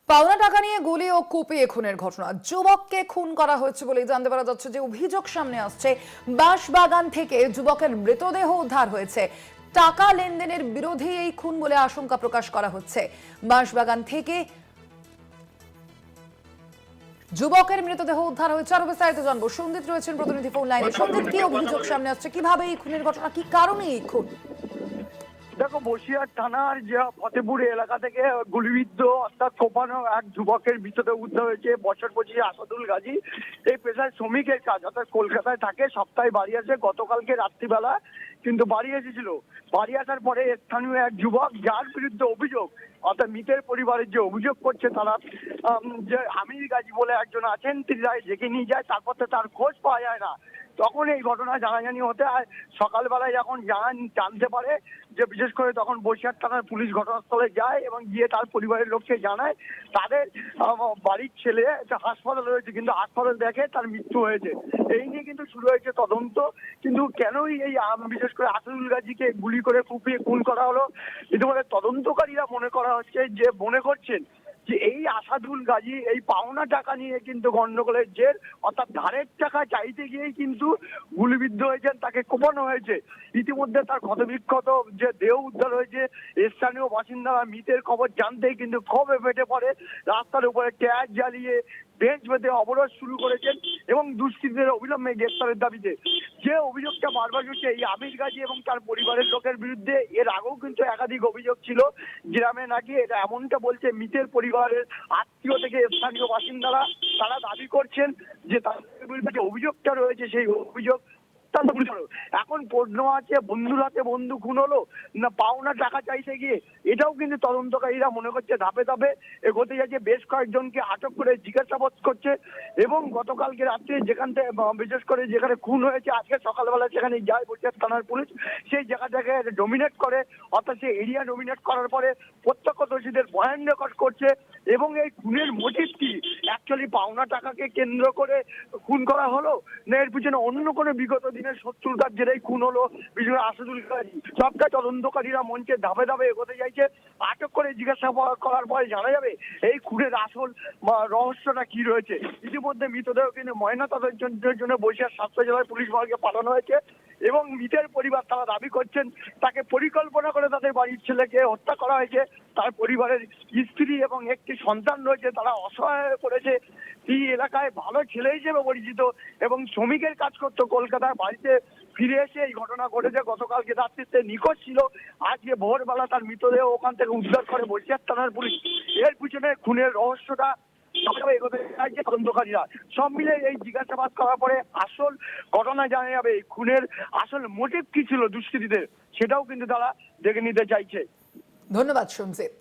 পাওনা টাকা নিয়ে গুলি ও কুপিয়ে খুনের ঘটনা। যুবককে খুন করা হয়েছে বলে জানতে পারা যাচ্ছে। যে অভিযোগ সামনে আসছে, বাঁশবাগান থেকে যুবকের মৃতদেহ উদ্ধার হয়েছে। টাকা লেনদেনের বিরোধী এই খুন বলে আশঙ্কা প্রকাশ করা হচ্ছে। বাঁশবাগান থেকে যুবকের মৃতদেহ উদ্ধার হয়েছে। আরো বিস্তারিত জানবো, সন্দীপ রয়েছেন প্রতিনিধি ফোন লাইনে। সন্দীপ, কি অভিযোগ সামনে আসছে, কিভাবে এই খুনের ঘটনা, কি কারণে এই খুন? দেখো, বসিরহাট থানার যে ফতেপুর এলাকা থেকে গুলিবিদ্ধ অর্থাৎ কোপানো এক যুবকের মৃতদেহ উদ্ধার হয়েছে। বছর 25 আসাদুল গাজী। এই পেশায় শ্রমিকের কাজ, অর্থাৎ কলকাতায় থাকে, সপ্তাহে বাড়ি আসে। গতকালকে রাত্রিবেলা কিন্তু বাড়ি এসেছিল। বাড়ি আসার পরে স্থানীয় এক যুবক, যার বিরুদ্ধে অভিযোগ, অর্থাৎ মৃতের পরিবারের যে অভিযোগ করছে তারা, যে আমির গাজী বলে একজন আছেন, তিনি ডেকে নিয়ে যায়। তারপর তো তার খোঁজ পাওয়া যায় না। তখন এই ঘটনা জানাজানি হতে, আর সকালবেলায় যখন জানতে পারে, যে বিশেষ করে তখন বসিরহাট থানার পুলিশ ঘটনাস্থলে যায় এবং গিয়ে তার পরিবারের লোককে জানায় তাদের বাড়ির ছেলে একটা হাসপাতালে রয়েছে, কিন্তু হাসপাতাল দেখে তার মৃত্যু হয়েছে। এই নিয়ে কিন্তু শুরু হয়েছে তদন্ত। কিন্তু কেনই এই বিশেষ করে আসাদুল গাজীকে গুলি করে কুপিয়ে খুন করা হলো, ইতিমধ্যে তদন্তকারীরা মনে করছেন যে এই আসাদুল গাজী এই পাওনা টাকা নিয়ে কিন্তু গন্ডগোলের জের, অর্থাৎ ধারের টাকা চাইতে গিয়েই কিন্তু গুলিবিদ্ধ হয়েছেন, তাকে কোপানো হয়েছে। ইতিমধ্যে তার ক্ষতবিক্ষত যে দেহ উদ্ধার হয়েছে, স্থানীয় বাসিন্দারা মৃতের খবর জানতেই কিন্তু ক্ষোভে ফেটে পড়ে। রাস্তার উপরে ট্যাগ জ্বালিয়ে বেঞ্চ বেঁধে অবরোধ শুরু করেছেন এবং দুষ্কৃতীদের অবিলম্বে গ্রেফতারের দাবিতে। যে অভিযোগটা বারবার উঠছে এই আমির গাজী এবং তার পরিবারের লোকের বিরুদ্ধে, এর আগেও কিন্তু একাধিক অভিযোগ ছিল। গ্রামে নাকি এটা এমনটা বলছে মৃতের পরিবারের আত্মীয় থেকে স্থানীয় বাসিন্দারা, তারা দাবি করছেন যে তাদের বিরুদ্ধে যে অভিযোগটা রয়েছে সেই অভিযোগ এখন প্রশ্ন আছে, বন্ধুর হাতে বন্ধু খুন হলো না পাওনা টাকা চাইতে গিয়ে, এটাও কিন্তু তদন্তকারীরা মনে করছে ধাপে ধাপে এগোতে যাচ্ছে। বেশ কয়েকজনকে আটক করে জিজ্ঞাসাবাদ করছে এবং গতকালকে রাত্রে যেখান থেকে বিশেষ করে যেখানে খুন হয়েছে, আজকে সকালবেলা সেখানে যায় বসিরহাট থানার পুলিশ। সেই জায়গাটাকে ডমিনেট করে, অর্থাৎ সেই এরিয়া ডমিনেট করার পরে প্রত্যক্ষদর্শীদের বয়ান রেকর্ড করছে। এবং এই খুনের মোটিভ কি, অ্যাকচুয়ালি পাওনা টাকাকে কেন্দ্র করে খুন করা হলো না এর পিছনে অন্য কোনো বিগত দিনের শত্রুতার জেরেই খুন হলো, বিশেষ করে আসাদুল গাজী, সবটা তদন্তকারীরা মঞ্চে ধাপে ধাপে এগোতে চাইছে। আটক করে জিজ্ঞাসাবাদ করার পরে জানা যাবে এই খুনের আসল রহস্যটা কি রয়েছে। ইতিমধ্যে মৃতদেহ কিন্তু ময়নাতদন্তের জন্য বসিরহাট স্বাস্থ্য জেলার পুলিশ বিভাগে পাঠানো হয়েছে এবং মৃতের পরিবার তারা দাবি করছেন তাকে পরিকল্পনা করে তাদের বাড়ির ছেলেকে হত্যা করা হয়েছে। তার পরিবারের স্ত্রী এবং একটি সন্তান রয়েছে, তারা অসহায় হয়ে পড়েছে। এই এলাকায় ভালো ছেলে হিসেবে পরিচিত এবং শ্রমিকের কাজ করতো কলকাতার, বাড়িতে ফিরে এসে এই ঘটনা ঘটেছে। গতকালকে রাত্রিতে নিখোঁজ ছিল, আজকে ভোরবেলা তার মৃতদেহ ওখান থেকে উদ্ধার করে বসিরহাট থানার পুলিশ। এর পিছনে খুনের রহস্যটা তদন্তকারীরা সব মিলে এই জিজ্ঞাসাবাদ করার পরে আসল ঘটনা জানা যাবে। এই খুনের আসল মোটিভ কি ছিল দুষ্কৃতীদের, সেটাও কিন্তু তারা দেখে নিতে চাইছে। ধন্যবাদ সঞ্জিত।